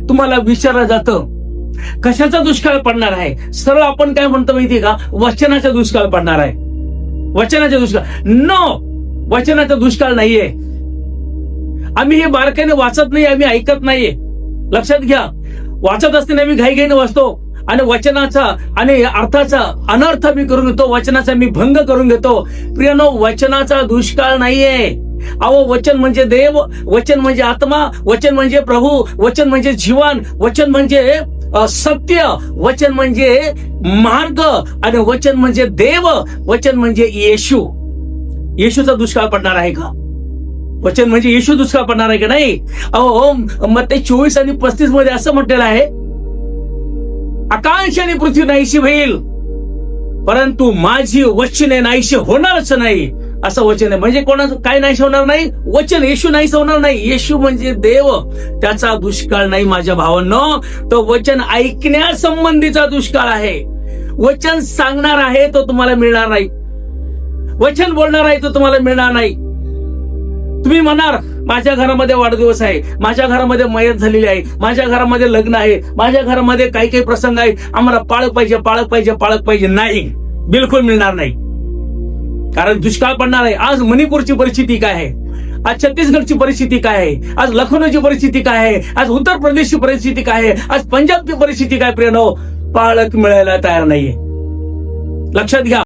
तुम्हाला विचारलं जातं कशाचा दुष्काळ पडणार आहे. सरळ आपण काय म्हणतो माहितीये का, वचनाचा दुष्काळ पडणार आहे. वचनाचा दुष्काळ. नो, वचनाचा दुष्काळ नाहीये. आम्ही हे बारकाईने वाचत नाही, आम्ही ऐकत नाहीये. लक्षात घ्या, वाचत असताना आम्ही घाईघाईने वाचतो आणि वचनाचा आणि अर्थाचा अनर्थ मी करून घेतो, वचनाचा मी भंग करून घेतो. प्रियनो, वचनाचा दुष्काळ नाहीये. अहो, वचन म्हणजे देव, वचन म्हणजे आत्मा, वचन म्हणजे प्रभू, वचन म्हणजे जीवन, वचन म्हणजे सत्य, वचन म्हणजे मार्ग आणि वचन म्हणजे देव, वचन म्हणजे येशू. येशूचा दुष्काळ पडणार आहे का? वचन म्हणजे येशू दुष्काळ पडणार आहे का? नाही. अहो, मत्ती 24 आणि 35 मध्ये असं म्हटलेलं आहे, आकाश आणि पृथ्वी नाहीशी होईल परंतु माझी वचने नाहीशी होणारच नाही, असं वचन आहे. म्हणजे कोणाचं काय नाहीशी होणार नाही? वचन. येशू नाहीस होणार नाही. येशू म्हणजे देव, त्याचा दुष्काळ नाही माझ्या भावांनो. तो वचन ऐकण्यासंबंधीचा दुष्काळ आहे. वचन सांगणार आहे तो तुम्हाला मिळणार नाही. वचन बोलणार आहे तो तुम्हाला मिळणार नाही. तुम्ही म्हणाल माझ्या घरामध्ये वाढदिवस आहे, माझ्या घरामध्ये मयत झालेली आहे, माझ्या घरामध्ये लग्न आहे, माझ्या घरामध्ये काही काही प्रसंग आहे, आम्हाला पाळक पाहिजे, पाळक पाहिजे, पाळक पाहिजे. नाही, बिलकुल मिळणार नाही. कारण दुष्काळ पडणार आहे. आज मणिपूरची परिस्थिती काय आहे, आज छत्तीसगडची परिस्थिती काय आहे, आज लखनौची परिस्थिती काय आहे, आज उत्तर प्रदेशची परिस्थिती काय आहे, आज पंजाबची परिस्थिती काय? प्रियनो, पाळक मिळायला तयार नाहीये. लक्षात घ्या.